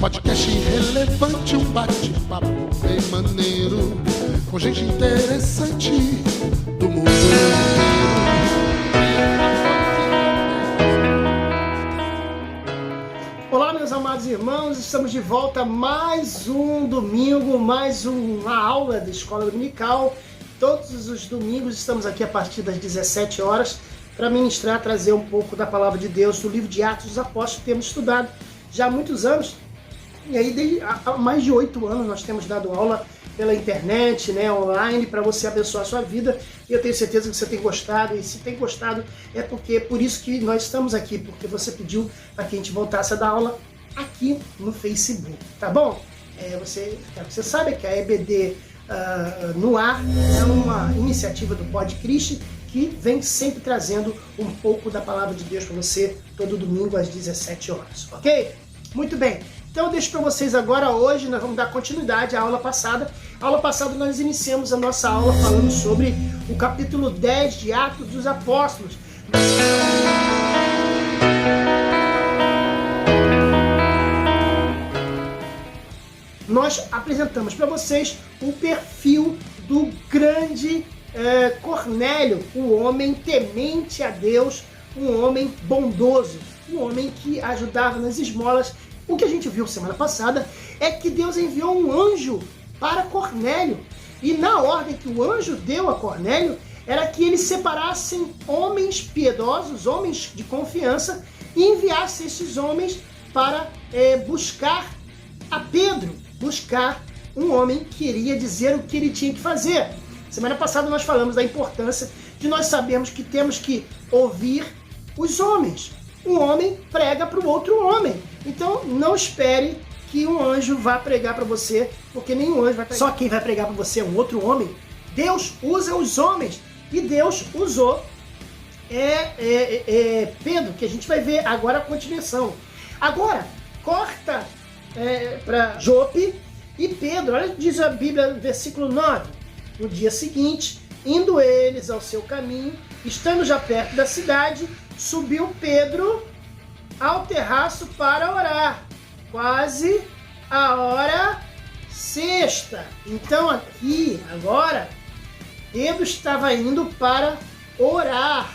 Podcast relevante, um bate-papo bem maneiro, com gente interessante do mundo inteiro. Olá, meus amados irmãos, estamos de volta mais um domingo, mais uma aula da Escola Dominical. Todos os domingos estamos aqui a partir das 17 horas para ministrar, trazer um pouco da Palavra de Deus do livro de Atos dos Apóstolos, que temos estudado já há muitos anos. E aí, há mais de 8 anos, nós temos dado aula pela internet, online, para você abençoar a sua vida. E eu tenho certeza que você tem gostado. E se tem gostado, é por isso que nós estamos aqui, porque você pediu para que a gente voltasse a dar aula aqui no Facebook, tá bom? Você sabe que a EBD no Ar é uma iniciativa do Podcast que vem sempre trazendo um pouco da Palavra de Deus para você todo domingo às 17 horas, ok? Muito bem. Então eu deixo para vocês agora, hoje nós vamos dar continuidade à aula passada. A aula passada nós iniciamos a nossa aula falando sobre o capítulo 10 de Atos dos Apóstolos. Nós apresentamos para vocês o perfil do grande Cornélio, um homem temente a Deus, um homem bondoso, um homem que ajudava nas esmolas. O que a gente viu semana passada é que Deus enviou um anjo para Cornélio. E na ordem que o anjo deu a Cornélio, era que eles separassem homens piedosos, homens de confiança, e enviasse esses homens para buscar a Pedro, buscar um homem que iria dizer o que ele tinha que fazer. Semana passada nós falamos da importância de nós sabermos que temos que ouvir os homens. Um homem prega para o outro homem. Então não espere que um anjo vá pregar para você, porque nenhum anjo vai pregar. Só quem vai pregar para você é um outro homem. Deus usa os homens. E Deus usou Pedro, que a gente vai ver agora a continuação. Agora, corta para Jope e Pedro. Olha o que diz a Bíblia no versículo 9. No dia seguinte, indo eles ao seu caminho, estando já perto da cidade, subiu Pedro ao terraço para orar, quase a hora sexta. Então aqui, agora, Pedro estava indo para orar.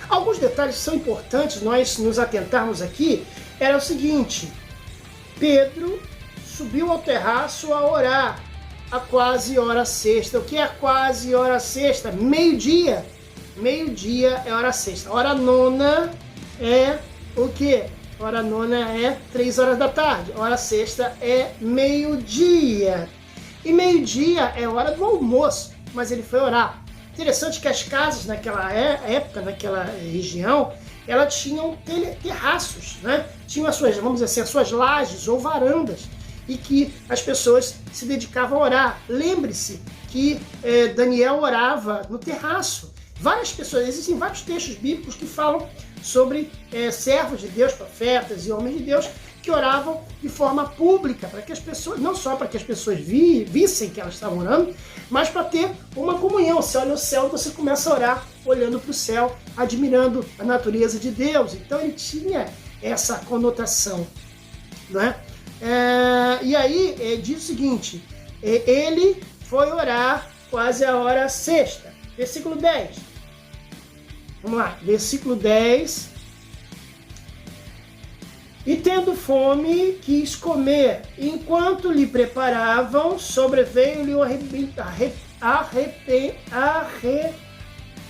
Alguns detalhes são importantes nós nos atentarmos aqui. Era o seguinte: Pedro subiu ao terraço a orar, a quase hora sexta. O que é a quase hora sexta? Meio-dia. Meio-dia é hora sexta. Hora nona é o quê? Hora nona é 3 horas da tarde. Hora sexta é meio-dia. E meio-dia é hora do almoço. Mas ele foi orar. Interessante que as casas naquela época, naquela região, elas tinham terraços, né? Tinham as suas, vamos dizer assim, as suas lajes ou varandas. E que as pessoas se dedicavam a orar. Lembre-se que Daniel orava no terraço. Várias pessoas, existem vários textos bíblicos que falam sobre servos de Deus, profetas e homens de Deus que oravam de forma pública, para que as pessoas, não só para que as pessoas vissem que elas estavam orando, mas para ter uma comunhão. Você olha o céu e você começa a orar olhando para o céu, admirando a natureza de Deus. Então ele tinha essa conotação, não é? E aí diz o seguinte: ele foi orar quase a hora sexta. Versículo 10. Vamos lá, versículo 10. E tendo fome, quis comer. Enquanto lhe preparavam, sobreveio-lhe o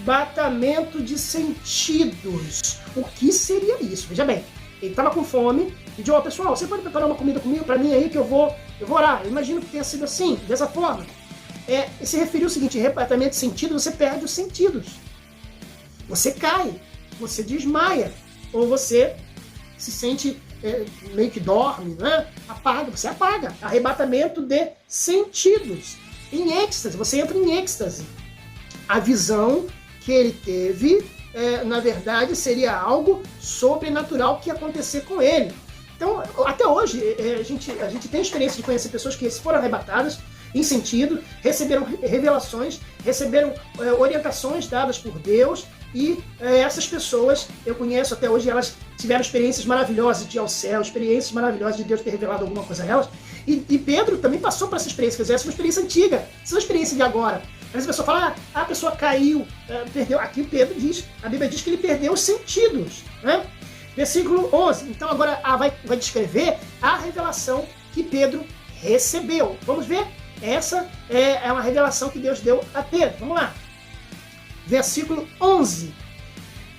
arrebatamento de sentidos. O que seria isso? Veja bem, ele estava com fome e disse: pessoal, você pode preparar uma comida comigo para mim aí que eu vou orar. Eu imagino que tenha sido assim, dessa forma. Se referiu ao seguinte: arrebatamento de sentido, você perde os sentidos. Você cai, você desmaia, ou você se sente meio que dorme, né? Você apaga. Arrebatamento de sentidos. Em êxtase, você entra em êxtase. A visão que ele teve, na verdade, seria algo sobrenatural que ia acontecer com ele. Então, até hoje, a gente tem a experiência de conhecer pessoas que foram arrebatadas em sentido, receberam revelações, receberam orientações dadas por Deus, e essas pessoas, eu conheço até hoje, elas tiveram experiências maravilhosas de ir ao céu, experiências maravilhosas de Deus ter revelado alguma coisa a elas. E Pedro também passou por essa experiência, quer dizer, essa é uma experiência antiga, essa é uma experiência de agora. Às vezes a pessoa fala, a pessoa caiu, perdeu. Aqui Pedro diz, a Bíblia diz que ele perdeu os sentidos, né? Versículo 11. Então agora vai descrever a revelação que Pedro recebeu. Vamos ver? Essa é uma revelação que Deus deu a Pedro. Vamos lá. Versículo 11.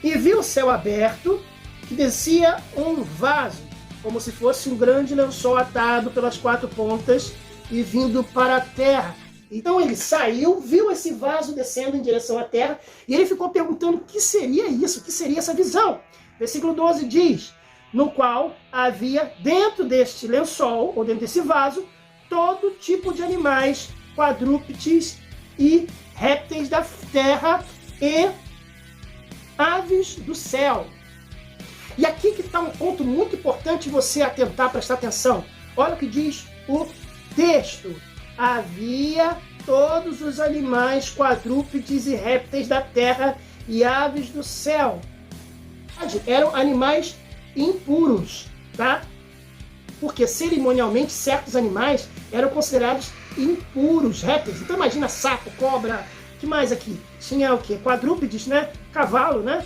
E viu o céu aberto, que descia um vaso, como se fosse um grande lençol atado pelas 4 pontas e vindo para a terra. Então ele saiu, viu esse vaso descendo em direção à terra, e ele ficou perguntando o que seria isso, o que seria essa visão. Versículo 12 diz, no qual havia dentro deste lençol, ou dentro desse vaso, todo tipo de animais, quadrúpedes e répteis da terra e aves do céu. E aqui que está um ponto muito importante você atentar, prestar atenção. Olha o que diz o texto. Havia todos os animais, quadrúpedes e répteis da terra e aves do céu. Eram animais impuros, tá? Porque cerimonialmente certos animais eram considerados impuros, répteis. Então imagina sapo, cobra, que mais aqui? Tinha o quê? Quadrúpedes, né? Cavalo, né?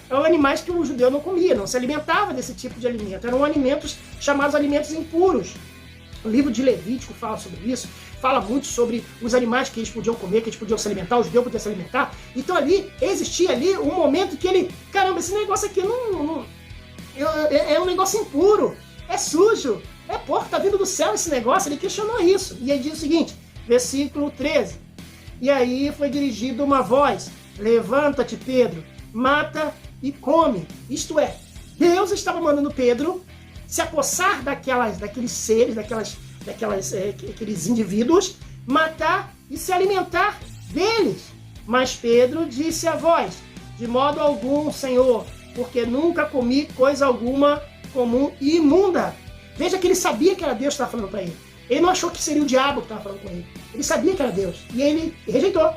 Eram animais que o judeu não comia, não se alimentava desse tipo de alimento. Eram alimentos chamados alimentos impuros. O livro de Levítico fala sobre isso, fala muito sobre os animais que eles podiam comer, que eles podiam se alimentar, o judeu podia se alimentar. Então ali, existia ali um momento que ele, caramba, esse negócio aqui é um negócio impuro, é sujo, é porco, tá vindo do céu esse negócio. Ele questionou isso. E aí diz o seguinte, versículo 13. E aí foi dirigida uma voz, levanta-te, Pedro, mata e come. Isto é, Deus estava mandando Pedro se apossar daqueles seres, aqueles indivíduos, matar e se alimentar deles. Mas Pedro disse à voz, de modo algum, Senhor, porque nunca comi coisa alguma comum e imunda. Veja que ele sabia que era Deus que estava falando para ele. Ele não achou que seria o diabo que estava falando com ele. Ele sabia que era Deus. E ele rejeitou.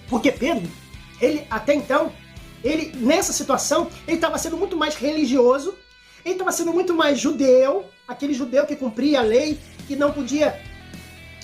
Porque Pedro, ele até então, nessa situação, ele estava sendo muito mais religioso, ele estava sendo muito mais judeu, aquele judeu que cumpria a lei, que não podia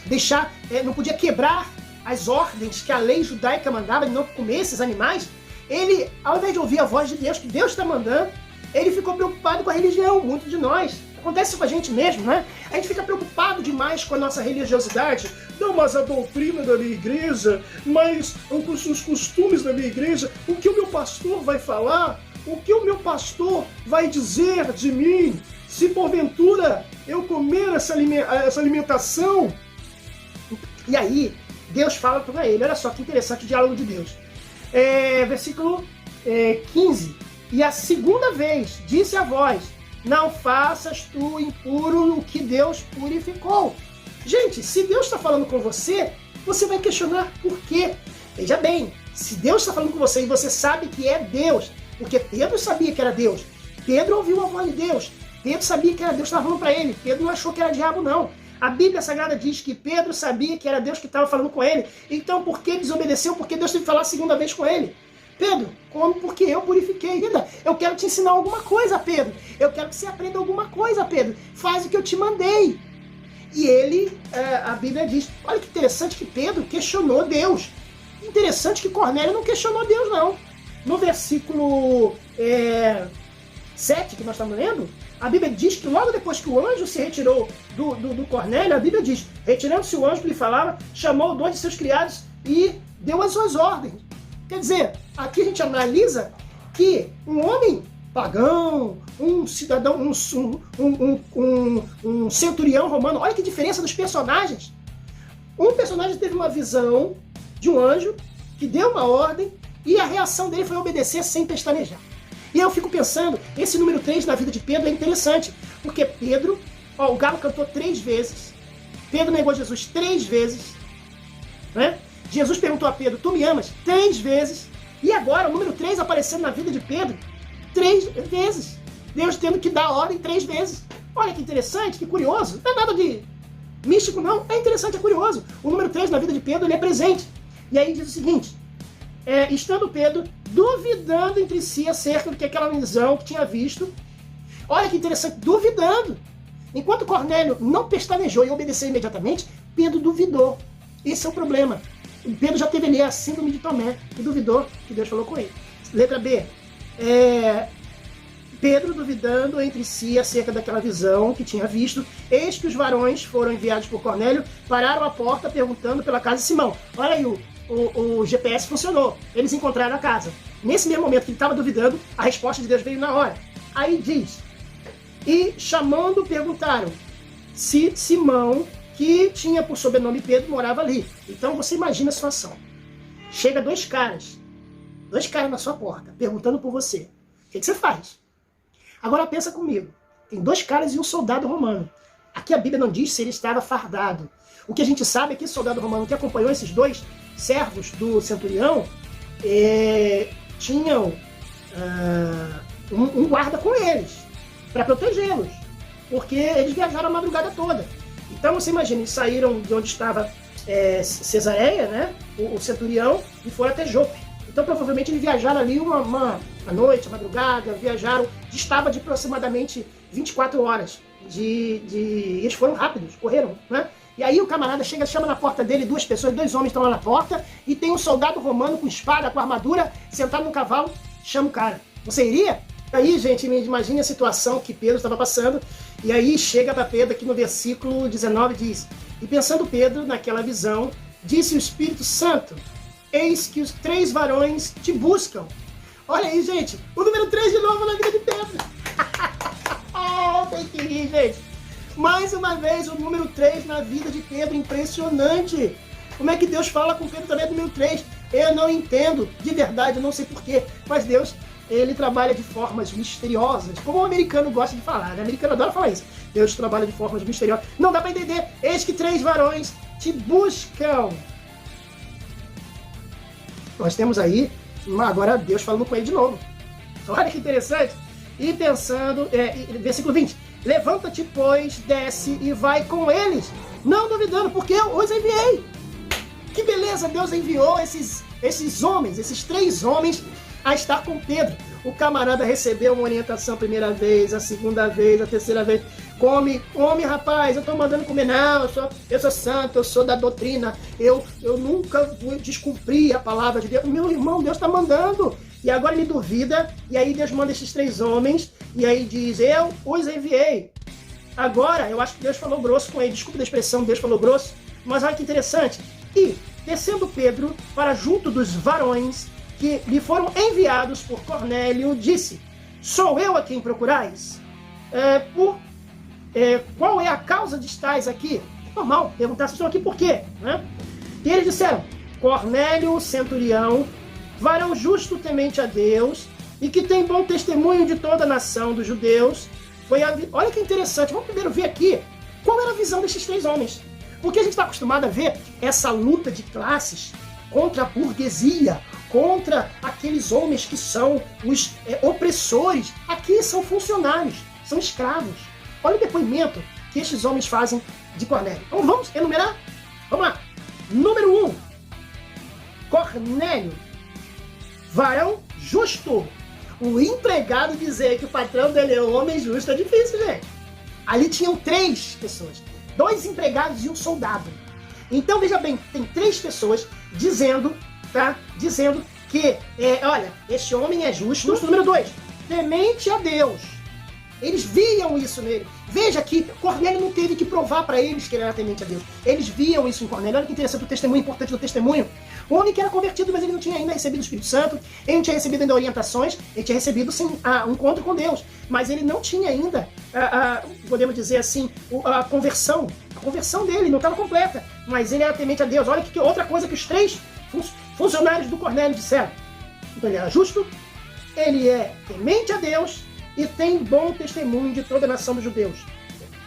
deixar, não podia quebrar as ordens que a lei judaica mandava de não comer esses animais. Ele, ao invés de ouvir a voz de Deus, que Deus está mandando, ele ficou preocupado com a religião, muitos de nós. Acontece com a gente mesmo, né? A gente fica preocupado demais com a nossa religiosidade. Não, mas a doutrina da minha igreja, mas os costumes da minha igreja, o que o meu pastor vai falar, o que o meu pastor vai dizer de mim, se porventura eu comer essa alimentação. E aí, Deus fala para ele, olha só que interessante o diálogo de Deus. Versículo 15. E a segunda vez disse a voz, não faças tu impuro o que Deus purificou. Gente, se Deus está falando com você, você vai questionar por quê. Veja bem, se Deus está falando com você e você sabe que é Deus, porque Pedro sabia que era Deus, Pedro ouviu a voz de Deus, Pedro sabia que era Deus que estava falando para ele, Pedro não achou que era diabo não. A Bíblia Sagrada diz que Pedro sabia que era Deus que estava falando com ele, então por que desobedeceu? Porque Deus teve que falar a segunda vez com ele. Pedro, come porque eu purifiquei. Eu quero te ensinar alguma coisa, Pedro. Eu quero que você aprenda alguma coisa, Pedro. Faz o que eu te mandei. E ele, a Bíblia diz, olha que interessante que Pedro questionou Deus. Interessante que Cornélio não questionou Deus, não. No versículo 7 que nós estamos lendo, a Bíblia diz que logo depois que o anjo se retirou do Cornélio, a Bíblia diz, retirando-se o anjo que lhe falava, chamou 2 de seus criados e deu as suas ordens. Quer dizer, aqui a gente analisa que um homem pagão, um cidadão, um centurião romano, olha que diferença dos personagens. Um personagem teve uma visão de um anjo que deu uma ordem e a reação dele foi obedecer sem pestanejar. E aí eu fico pensando, esse número 3 na vida de Pedro é interessante, porque Pedro, o galo cantou 3 vezes, Pedro negou Jesus 3 vezes, né? Jesus perguntou a Pedro, tu me amas? 3 vezes. E agora, o número 3 aparecendo na vida de Pedro 3 vezes. Deus tendo que dar ordem 3 vezes. Olha que interessante, que curioso. Não é nada de místico, não. É interessante, é curioso. O número 3 na vida de Pedro, ele é presente. E aí diz o seguinte, estando Pedro duvidando entre si acerca do que aquela visão que tinha visto. Olha que interessante, duvidando. Enquanto Cornélio não pestanejou e obedeceu imediatamente, Pedro duvidou. Esse é o problema. Pedro já teve ali a síndrome de Tomé, que duvidou que Deus falou com ele. Letra B. Pedro duvidando entre si acerca daquela visão que tinha visto. Eis que os varões foram enviados por Cornélio, pararam à porta perguntando pela casa de Simão. Olha aí, o GPS funcionou. Eles encontraram a casa. Nesse mesmo momento que ele estava duvidando, a resposta de Deus veio na hora. Aí diz: e chamando, perguntaram se Simão, que tinha por sobrenome Pedro, morava ali. Então você imagina a situação. Chega dois caras na sua porta, perguntando por você. O que você faz? Agora pensa comigo. Tem dois caras e um soldado romano. Aqui a Bíblia não diz se ele estava fardado. O que a gente sabe é que esse soldado romano que acompanhou esses dois servos do centurião tinham um guarda com eles, para protegê-los, porque eles viajaram a madrugada toda. Então você imagina, eles saíram de onde estava Cesareia, né, o centurião, e foram até Jope. Então provavelmente eles viajaram ali uma noite, a madrugada, estava de aproximadamente 24 horas. Eles foram rápidos, correram, né? E aí o camarada chega, chama na porta dele, duas pessoas, dois homens estão lá na porta, e tem um soldado romano com espada, com armadura, sentado no cavalo, chama o cara. Você iria? Aí, gente, imagine a situação que Pedro estava passando, e aí chega para Pedro aqui no versículo 19, diz: e pensando Pedro naquela visão, disse o Espírito Santo: eis que os 3 varões te buscam. Olha aí, gente, o número 3 de novo na vida de Pedro. Tem que rir, gente. Mais uma vez, o número 3 na vida de Pedro, impressionante. Como é que Deus fala com Pedro também do número 3? Eu não entendo, de verdade, eu não sei porquê, mas Deus, ele trabalha de formas misteriosas, como o americano gosta de falar, né? O americano adora falar isso. Deus trabalha de formas misteriosas. Não dá para entender. Eis que 3 varões te buscam. Nós temos aí, agora Deus falando com ele de novo. Olha que interessante. E pensando, versículo 20. Levanta-te, pois, desce e vai com eles, não duvidando, porque eu os enviei. Que beleza, Deus enviou esses homens, esses 3 homens, a estar com Pedro. O camarada recebeu uma orientação a primeira vez, a segunda vez, a terceira vez. Come, rapaz, eu tô mandando comer. Não, eu sou santo, eu sou da doutrina. Eu nunca vou descumprir a palavra de Deus. Meu irmão, Deus tá mandando. E agora ele duvida, e aí Deus manda esses 3 homens, e aí diz: eu os enviei. Agora, eu acho que Deus falou grosso com ele. Desculpa da expressão, Deus falou grosso, mas olha que interessante. E, descendo Pedro para junto dos varões que lhe foram enviados por Cornélio, disse: sou eu a quem procurais? Qual é a causa de estais aqui? Normal, perguntar se estão aqui por quê, né? E eles disseram: Cornélio, centurião, varão justo, temente a Deus, e que tem bom testemunho de toda a nação dos judeus. Olha que interessante, vamos primeiro ver aqui qual era a visão desses 3 homens. Porque a gente está acostumado a ver essa luta de classes contra a burguesia, contra aqueles homens que são os opressores. Aqui são funcionários, são escravos. Olha o depoimento que estes homens fazem de Cornélio. Então vamos enumerar? Vamos lá. Número 1. Cornélio, varão justo. O empregado dizer que o patrão dele é um homem justo é difícil, gente. Ali tinham 3 pessoas. 2 empregados e um soldado. Então, veja bem, tem 3 pessoas dizendo, tá? Dizendo que, olha, este homem é justo. Número 2, temente a Deus. Eles viam isso nele. Veja que Cornélio não teve que provar para eles que ele era temente a Deus. Eles viam isso em Cornélio. Olha que interessante o testemunho, importante do testemunho. O homem que era convertido, mas ele não tinha ainda recebido o Espírito Santo, ele não tinha recebido ainda orientações, ele tinha recebido sim um encontro com Deus, mas ele não tinha ainda, podemos dizer assim, a conversão. A conversão dele não estava completa, mas ele era temente a Deus. Olha que outra coisa que os 3 funcionários do Cornélio disseram. Então ele era justo, ele é temente a Deus e tem bom testemunho de toda a nação dos judeus.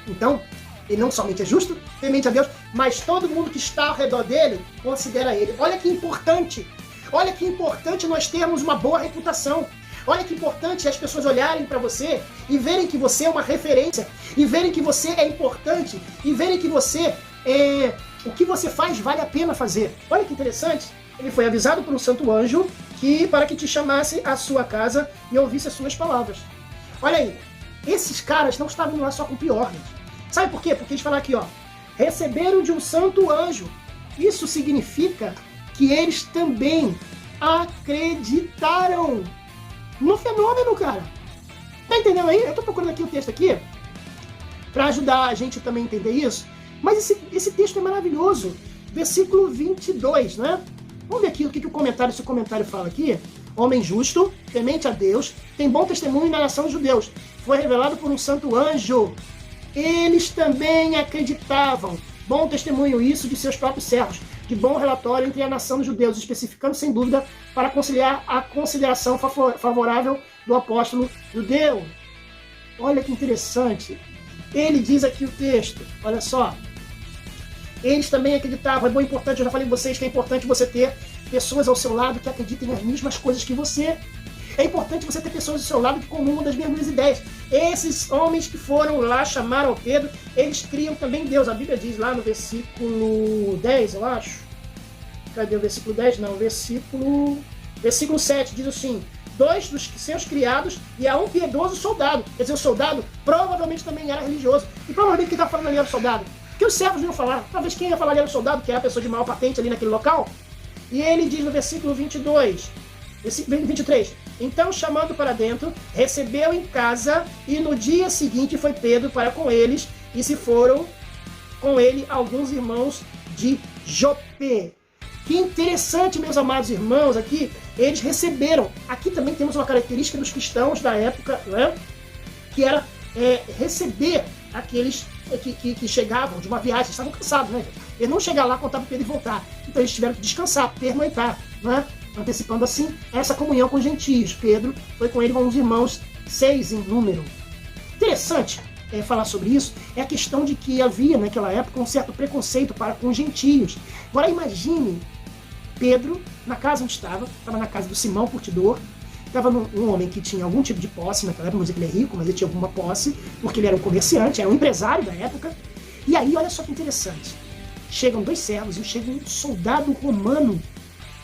Então, ele não somente é justo, temente a Deus, mas todo mundo que está ao redor dele considera ele. Olha que importante nós termos uma boa reputação. Olha que importante as pessoas olharem para você e verem que você é uma referência, e verem que você é importante, e verem que você, o que você faz vale a pena fazer. Olha que interessante. ele foi avisado por um santo anjo para que te chamasse à sua casa e ouvisse as suas palavras. Olha aí, esses caras não estavam lá só com pior, gente. Sabe por quê? Porque eles falam aqui, ó, receberam de um santo anjo. Isso significa que eles também acreditaram no fenômeno, cara. Tá entendendo aí? Eu tô procurando aqui o texto aqui para ajudar a gente também a entender isso. Mas esse texto é maravilhoso. Versículo 22, né? Vamos ver aqui o que esse comentário fala aqui. Homem justo, temente a Deus, tem bom testemunho na nação dos judeus. Foi revelado por um santo anjo. Eles também acreditavam. Bom testemunho isso de seus próprios servos. De bom relatório entre a nação dos judeus, especificando sem dúvida para conciliar a consideração favorável do apóstolo judeu. Olha que interessante. Ele diz aqui o texto, olha só. Eles também acreditavam, é bom, importante, eu já falei com vocês que é importante você ter pessoas ao seu lado que acreditem nas mesmas coisas que você. É importante você ter pessoas ao seu lado que comungam das mesmas ideias. Esses homens que foram lá, chamaram Pedro, eles criam também em Deus. A Bíblia diz lá no versículo 10, eu acho. Cadê o versículo 10? Não, versículo 7 diz assim: 2 dos seus criados e a um piedoso soldado. Quer dizer, o soldado provavelmente também era religioso. E provavelmente quem está falando ali era o soldado. Porque os servos não iam falar. Talvez quem ia falar ali era o soldado, que era a pessoa de maior patente ali naquele local. E ele diz no versículo 23, então chamando para dentro, recebeu em casa, e no dia seguinte foi Pedro para com eles, e se foram com ele alguns irmãos de Jope. Que interessante, meus amados irmãos, aqui eles receberam. Aqui também temos uma característica dos cristãos da época, né, que era receber aqueles que chegavam de uma viagem, estavam cansados, né? Eles não chegaram lá, contar para Pedro e voltar. Então eles tiveram que descansar, pernoitar, né? Antecipando assim essa comunhão com os gentios. Pedro foi com ele com uns irmãos, 6 em número. Interessante falar sobre isso é a questão de que havia naquela época um certo preconceito para com os gentios. Agora imagine Pedro na casa onde estava na casa do Simão Curtidor. Estava um homem que tinha algum tipo de posse naquela época, não dizer que ele é rico, mas ele tinha alguma posse, porque ele era um comerciante, era um empresário da época. E aí, olha só que interessante. Chegam 2 servos e chega um soldado romano.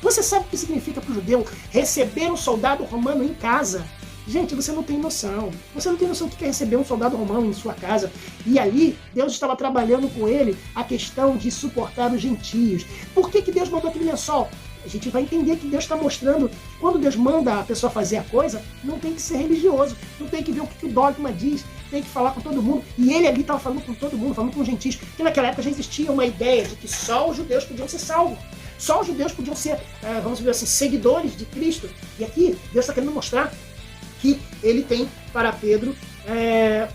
Você sabe o que significa para o judeu receber um soldado romano em casa? Gente, você não tem noção. Você não tem noção do que é receber um soldado romano em sua casa. E ali, Deus estava trabalhando com ele a questão de suportar os gentios. Por que Deus mandou aquele lençol? A gente vai entender que Deus está mostrando que quando Deus manda a pessoa fazer a coisa, não tem que ser religioso, não tem que ver o que o dogma diz, tem que falar com todo mundo. E ele ali estava falando com todo mundo, falando com os gentios, porque naquela época já existia uma ideia de que só os judeus podiam ser salvos. Só os judeus podiam ser, vamos dizer assim, seguidores de Cristo. E aqui Deus está querendo mostrar que ele tem para Pedro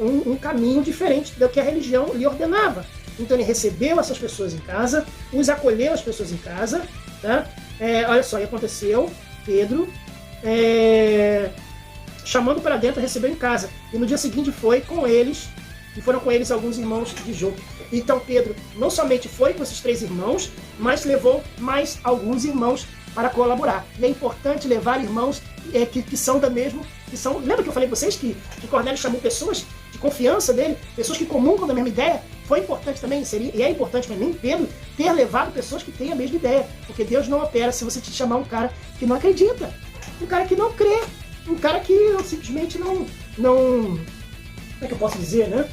um caminho diferente do que a religião lhe ordenava. Então ele recebeu essas pessoas em casa, os acolheu as pessoas em casa, tá? Olha só, e aconteceu, Pedro, chamando para dentro, recebeu em casa. E no dia seguinte foram com eles alguns irmãos de Jope. Então Pedro não somente foi com esses 3 irmãos, mas levou mais alguns irmãos para colaborar. E é importante levar irmãos que são da mesma... lembra que eu falei para vocês que Cornélio chamou pessoas de confiança dele, pessoas que comungam da mesma ideia? Foi importante também, e é importante para mim, Pedro, ter levado pessoas que têm a mesma ideia. Porque Deus não opera se você te chamar um cara que não acredita, um cara que não crê, um cara que simplesmente não como é que eu posso dizer, né?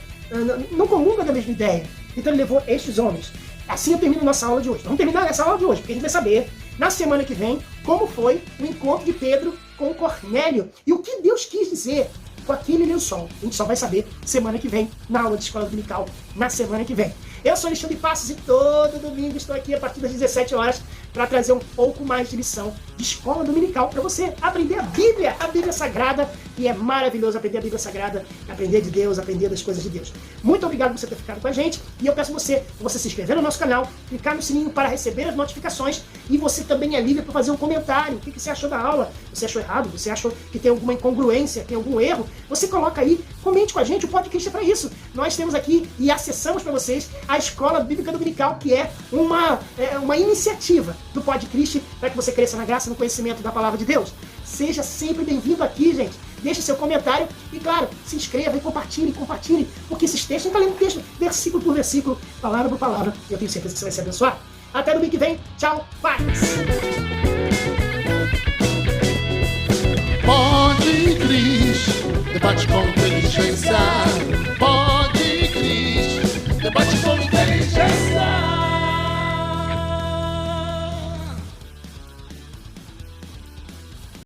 Não comunga da mesma ideia. Então ele levou estes homens. Assim eu termino nossa aula de hoje. Vamos terminar essa aula de hoje, porque a gente vai saber, na semana que vem, como foi o encontro de Pedro com Cornélio. E o que Deus quis dizer com aquele lençol. A gente só vai saber semana que vem, na aula de escola dominical, na semana que vem. Eu sou Alexandre Passos e todo domingo estou aqui a partir das 17 horas para trazer um pouco mais de lição de escola dominical para você aprender a Bíblia Sagrada, e é maravilhoso aprender a Bíblia Sagrada, aprender de Deus, aprender das coisas de Deus. Muito obrigado por você ter ficado com a gente, e eu peço você se inscrever no nosso canal, clicar no sininho para receber as notificações, e você também é livre para fazer um comentário. O que você achou da aula? Você achou errado? Você achou que tem alguma incongruência, tem algum erro? Você coloca aí, comente com a gente, o podcast é para isso. Nós temos aqui e acessamos para vocês a Escola Bíblica Dominical, que é uma iniciativa do Podcast para que você cresça na graça e no conhecimento da Palavra de Deus. Seja sempre bem-vindo aqui, gente. Deixe seu comentário e, claro, se inscreva e compartilhe, porque esses textos, a gente está lendo texto versículo por versículo, palavra por palavra, e eu tenho certeza que você vai ser abençoado. Até domingo que vem. Tchau, paz! Cris, debate com inteligência.